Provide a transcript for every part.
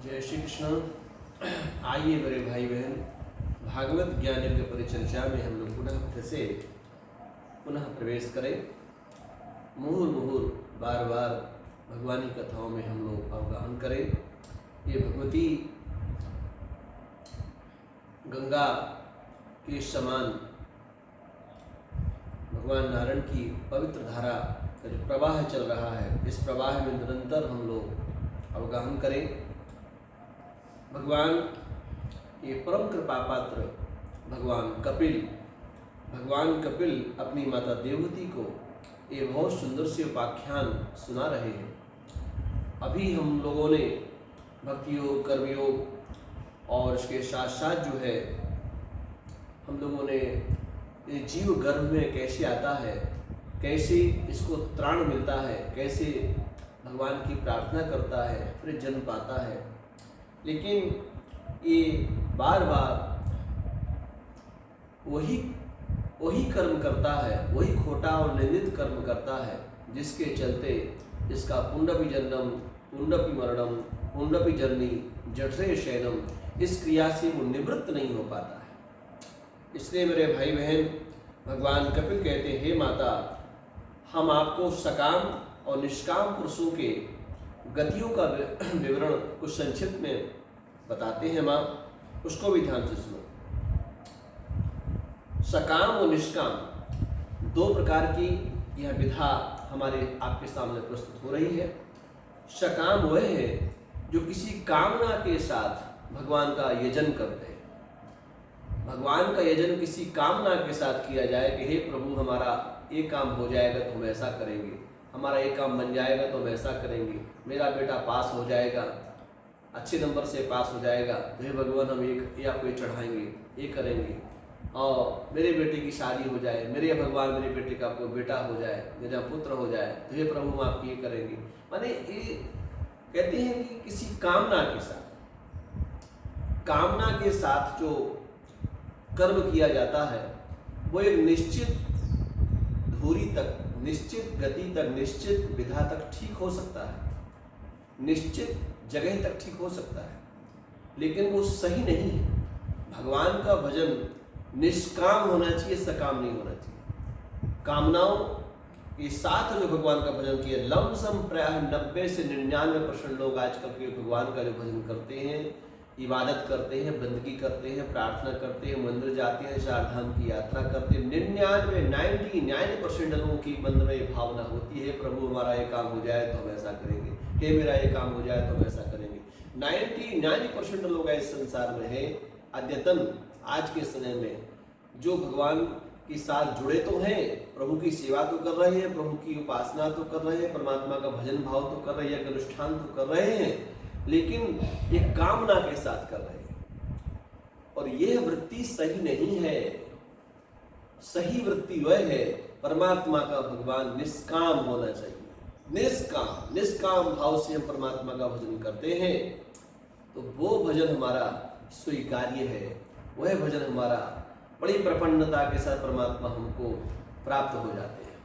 जय श्री कृष्ण। आइए मेरे भाई बहन, भागवत ज्ञान के परिचर्चा में हम लोग पुनः से प्रवेश करें। मुहुर मुहुर बार बार भगवानी कथाओं में हम लोग अवगाहन करें। ये भगवती गंगा के समान भगवान नारायण की पवित्र धारा का जो प्रवाह चल रहा है, इस प्रवाह में निरंतर हम लोग अवगाहन करें। भगवान ये परम कृपा पात्र भगवान कपिल अपनी माता देवहूति को ये बहुत सुंदर से उपाख्यान सुना रहे हैं। अभी हम लोगों ने भक्ति योग, कर्मयोग और इसके साथ साथ जो है हम लोगों ने ये जीव गर्भ में कैसे आता है, कैसे इसको त्राण मिलता है, कैसे भगवान की प्रार्थना करता है, फिर जन्म पाता है। लेकिन ये बार बार वही कर्म करता है, वही खोटा और निंदित कर्म करता है, जिसके चलते इसका पुंडपी जन्म, पुंडपी मरणम, पुंडपी जननी, जठरे शयनम, इस क्रिया से वो निवृत्त नहीं हो पाता है। इसलिए मेरे भाई बहन, भगवान कपिल कहते हैं, हे माता, हम आपको सकाम और निष्काम पुरुषों के गतियों का विवरण कुछ संक्षिप्त में बताते हैं माँ, उसको भी ध्यान से सुनो। सकाम और निष्काम दो प्रकार की यह विधा हमारे आपके सामने प्रस्तुत हो रही है। सकाम वह है जो किसी कामना के साथ भगवान का यजन करते हैं। भगवान का यजन किसी कामना के साथ किया जाए कि हे प्रभु, हमारा ये काम हो जाएगा तो हम ऐसा करेंगे, हमारा ये काम बन जाएगा तो हम ऐसा करेंगे, मेरा बेटा पास हो जाएगा, अच्छे नंबर से पास हो जाएगा तो हे भगवान हम ये आपको ये चढ़ाएंगे, ये करेंगे, और मेरे बेटे की शादी हो जाए, मेरे भगवान मेरे बेटे का कोई बेटा हो जाए, मेरा पुत्र हो जाए तो हे प्रभु हम आपकी ये करेंगे। माने ये कहते हैं कि किसी कामना के साथ जो कर्म किया जाता है वो एक निश्चित धुरी तक, निश्चित गति तक, निश्चित विधा तक ठीक हो सकता है, निश्चित जगह तक ठीक हो सकता है, लेकिन वो सही नहीं है। भगवान का भजन निष्काम होना चाहिए, सकाम नहीं होना चाहिए। कामनाओं के साथ जो भगवान का भजन किया, लमसम प्रायः 90 से 99% लोग आजकल के भगवान का जो भजन करते हैं, इबादत करते हैं, बंदगी करते हैं, प्रार्थना करते हैं, मंदिर जाते हैं, चार धाम की यात्रा करते हैं, 99% लोगों की मन में भावना होती है, प्रभु हमारा ये काम हो जाए तो हम ऐसा करेंगे, हे मेरा ये काम हो जाए तो हम ऐसा करेंगे। 99% लोग इस संसार में हैं अद्यतन आज के समय में, जो भगवान के साथ जुड़े तो हैं, प्रभु की सेवा तो कर रहे हैं, प्रभु की उपासना तो कर रहे हैं, परमात्मा का भजन भाव तो कर रहे हैं, अनुष्ठान तो कर रहे हैं, लेकिन ये कामना के साथ कर रहे हैं, और यह वृत्ति सही नहीं है। सही वृत्ति वह है परमात्मा का भगवान निष्काम होना चाहिए। निष्काम भाव से हम परमात्मा का भजन करते हैं तो वो भजन हमारा स्वीकार्य है, वह भजन हमारा बड़ी प्रपन्नता के साथ परमात्मा हमको प्राप्त हो जाते हैं।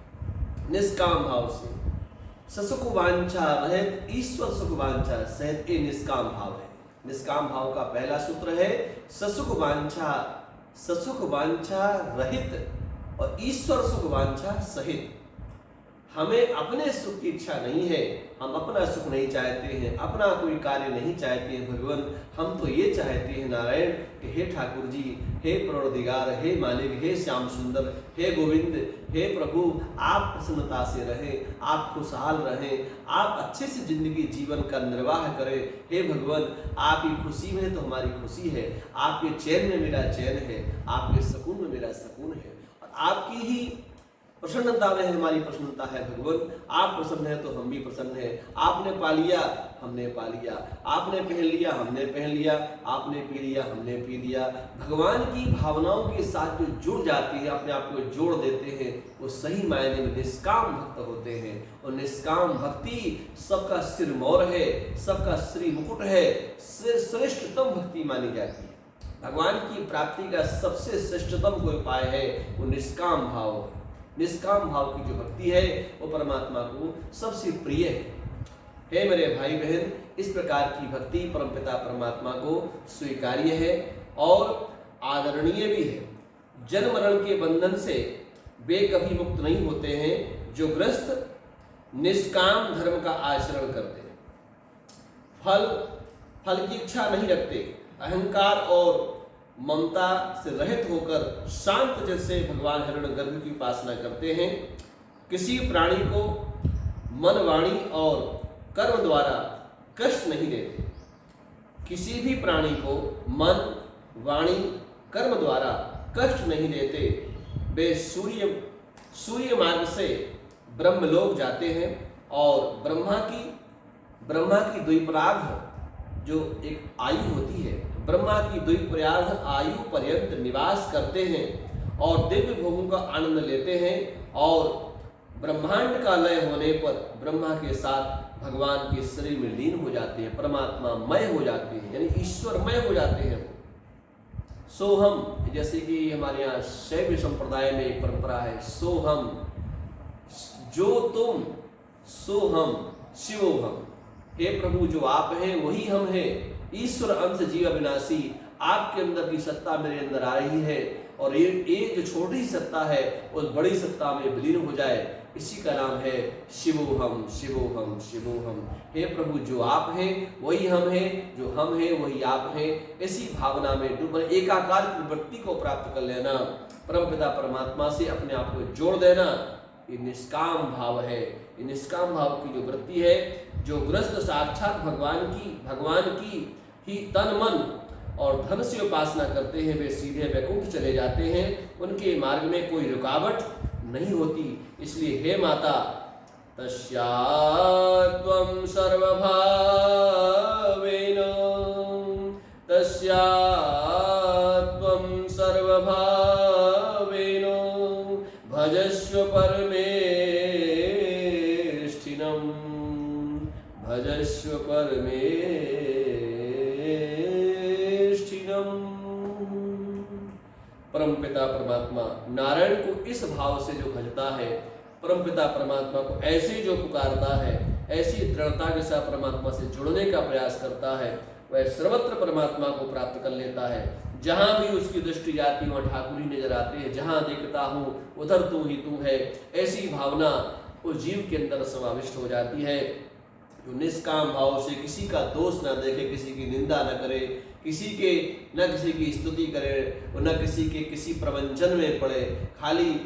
निष्काम भाव से ससुख वांछा रहित ईश्वर सुख वांछा सहित, ये निष्काम भाव है। निष्काम भाव का पहला सूत्र है ससुख वांछा रहित और ईश्वर सुख वांछा सहित। हमें अपने सुख की इच्छा नहीं है, हम अपना सुख नहीं चाहते हैं, अपना कोई कार्य नहीं चाहते हैं भगवान, हम तो ये चाहते हैं नारायण कि हे ठाकुर जी, हे परवरदिगार, हे मालिक, हे श्याम सुंदर, हे गोविंद, हे प्रभु, आप प्रसन्नता से रहें, आप खुशहाल रहें, आप अच्छे से जिंदगी जीवन का निर्वाह करें। हे भगवान, आपकी खुशी में तो हमारी खुशी है, आपके चैन में मेरा चैन है, आपके सुकून में मेरा सुकून है, और आपकी ही प्रसन्नता में हमारी प्रसन्नता है भगवान। आप प्रसन्न है तो हम भी प्रसन्न हैं। आपने पा लिया हमने पा लिया, आपने पहन लिया हमने पहन लिया, आपने पी लिया हमने पी लिया। भगवान की भावनाओं के साथ जो जुड़ जाते हैं, अपने आप को जोड़ देते हैं, वो सही मायने में निष्काम भक्त होते हैं। और निष्काम भक्ति सबका सिरमौर है, सबका श्री मुकुट है, श्रेष्ठतम भक्ति मानी जाती है। भगवान की प्राप्ति का सबसे श्रेष्ठतम कोई उपाय है वो निष्काम भाव है। निष्काम भाव की जो भक्ति है वो परमात्मा को सबसे प्रिय है। हे मेरे भाई बहन, इस प्रकार की भक्ति परमपिता परमात्मा को स्वीकार्य है और आदरणीय भी है। जन्म मरण के बंधन से वे कभी मुक्त नहीं होते हैं जो गृहस्थ निष्काम धर्म का आचरण करते हैं, फल की इच्छा नहीं रखते, अहंकार और ममता से रहित होकर शांत चित्त से भगवान हिरण्यगर्भ की उपासना करते हैं। किसी प्राणी को मन, वाणी और कर्म द्वारा कष्ट नहीं देते। किसी भी प्राणी को मन, वाणी, कर्म द्वारा कष्ट नहीं देते। वे सूर्य मार्ग से ब्रह्मलोक जाते हैं और ब्रह्मा की द्विपरार्ध जो एक आयु होती है, ब्रह्मा की द्विपरार्ध आयु पर्यंत निवास करते हैं और दिव्य भोगों का आनंद लेते हैं और ब्रह्मांड का लय होने पर ब्रह्मा के साथ भगवान के शरीर में लीन हो जाते हैं, परमात्मा मय हो जाते हैं, यानी ईश्वरमय हो जाते हैं। सोहम, जैसे कि हमारे यहाँ शैव संप्रदाय में एक परंपरा है, सोहम, जो तुम, सोहम शिवोहम। हे प्रभु, जो आप हैं वही हम हैं। ईश्वर अंश जीव अविनाशी, आपके अंदर की सत्ता मेरे अंदर आ रही है और ये जो छोटी सत्ता है उस बड़ी सत्ता में विलीन हो जाए, इसी का नाम है शिवोहम शिवोहम शिवोहम। हे प्रभु, जो आप हैं वही हम हैं, जो हम हैं वही आप हैं। इसी भावना में डूब एकाकार की वृत्ति को प्राप्त कर लेना, परमपिता परमात्मा से अपने आप को जोड़ देना, ये निष्काम भाव है। ये निष्काम भाव की जो वृत्ति है, जो गृहस्थ साक्षात भगवान की ही तन मन और धन से उपासना करते हैं, वे सीधे वैकुंठ चले जाते हैं। उनके मार्ग में कोई रुकावट नहीं होती। इसलिए हे माता, तस्यात्वं सर्वभावेन भजस्व परमेष्ठिनम्। परमपिता परमात्मा नारायण को इस भाव से जो भजता है, परमपिता परमात्मा को ऐसे जो पुकारता है, ऐसी दृढ़ता के साथ परमात्मा से जुड़ने का प्रयास करता है, वह सर्वत्र परमात्मा को प्राप्त कर लेता है। जहां भी उसकी दृष्टि जाती वहां ठाकुर ही नजर आते हैं, जहां देखता हूं उधर तू ही तू है, ऐसी भावना उस जीव के अंदर समाविष्ट हो जाती है। जो निष्काम भाव से किसी का दोष ना देखे, किसी की निंदा न करे, किसी की स्तुति करे और न किसी के किसी प्रवंचन में पड़े। खाली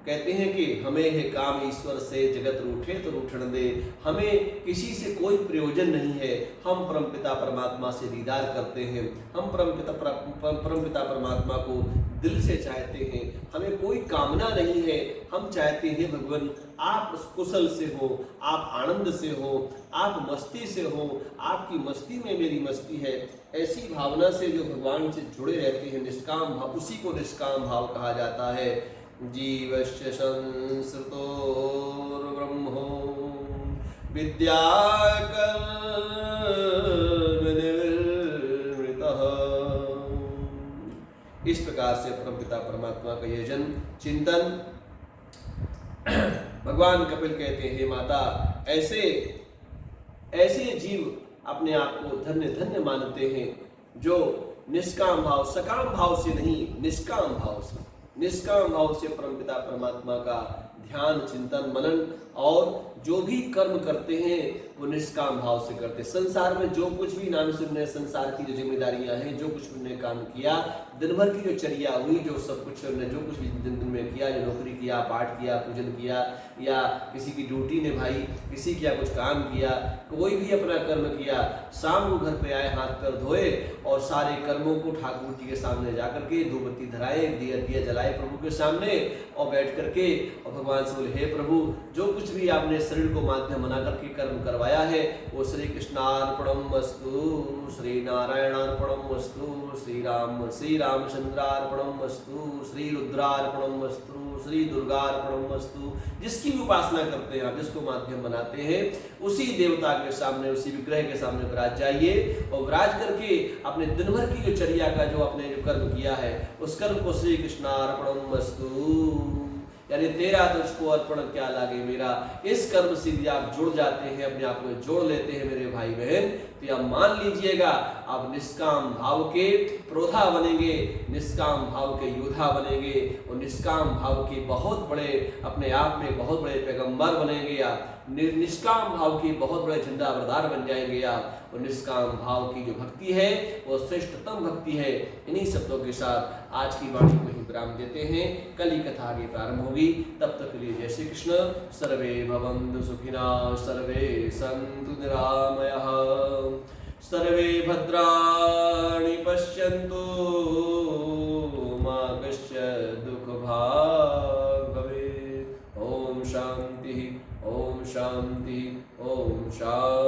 कहते हैं कि हमें है काम ईश्वर से, जगत रूठे तो रूठन दे। हमें किसी से कोई प्रयोजन नहीं है, हम परमपिता परमात्मा से दीदार करते हैं, हम परमपिता परमात्मा को दिल से चाहते हैं, हमें कोई कामना नहीं है। हम चाहते हैं भगवान आप कुशल से हो, आप आनंद से हो, आप मस्ती से हो, आपकी मस्ती में मेरी मस्ती है। ऐसी भावना से जो भगवान से जुड़े रहते हैं, निष्काम भाव, उसी को निष्काम भाव कहा जाता है। जीवस्य संसृतो ब्रह्मो विद्याकर्मनिर्वृतः। इस प्रकार से परमपिता परमात्मा का यह जन चिंतन भगवान कपिल कहते हैं, हे माता, ऐसे जीव अपने आप को धन्य धन्य मानते हैं जो निष्काम भाव, सकाम भाव से नहीं, निष्काम भाव से परमपिता परमात्मा का ध्यान, चिंतन, मनन और जो भी कर्म करते हैं वो निष्काम भाव से करते हैं। संसार में जो कुछ भी नाम सुनने, संसार की जो जिम्मेदारियां हैं, जो कुछ उन्होंने काम किया, दिन भर की जो चर्या हुई, जो सब कुछ उन्होंने जो कुछ भी दिन में किया, जो नौकरी किया, पाठ किया, पूजन किया, या किसी की ड्यूटी निभाई, किसी किया कुछ काम किया, कोई भी अपना कर्म किया, शाम को घर पे आए, हाथ पैर धोए और सारे कर्मों को ठाकुर जी के सामने जाकर के धूपबत्ती धराए, दिया जलाए प्रभु के सामने और बैठ करके और भगवान से बोले, हे प्रभु, जो कुछ भी आपने शरीर को माध्यम बना करके कर्म करवाया है वो श्री कृष्णार्पणमस्तु, श्री नारायणार्पणमस्तु, श्री रामचंद्रार्पणमस्तु, श्री रुद्रार्पणमस्तु, श्री दुर्गार्पणमस्तु। जिसकी भी उपासना करते हैं आप, जिसको माध्यम बनाते हैं, उसी देवता के सामने, उसी विग्रह के सामने विराज जाइए और विराज करके अपने दिन भर की जो चर्या का जो आपने जो कर्म किया है उस कर्म को श्री कृष्णार्पणमस्तु, यानी तेरा तुझको अर्पण क्या लागे मेरा। इस कर्म से यदि आप जुड़ जाते हैं, अपने आप में जोड़ लेते हैं मेरे भाई बहन, तो आप मान लीजिएगा आप निष्काम भाव के प्रोधा बनेंगे, निष्काम भाव के योद्धा बनेंगे और निष्काम भाव के बहुत बड़े, अपने आप में बहुत बड़े पैगंबर बनेंगे आप। निष्काम भाव के बहुत बड़े झंडा बरदार बन जाएंगे आप। और निष्काम भाव की जो भक्ति है वो श्रेष्ठतम भक्ति है। इन्हीं शब्दों के साथ आज की वाणी को ही विराम देते हैं। कल ही कथा आगे प्रारंभ होगी, तब तक के लिए जय श्री कृष्ण। सर्वे भवन्तु सुखिनः, सर्वे सन्तु निरामयाः, सर्वे भद्राणि पश्यन्तु, मा कश्चित् दुःखभाग् भवेत्। ओम शांति, ओम शांति, ओम शांति।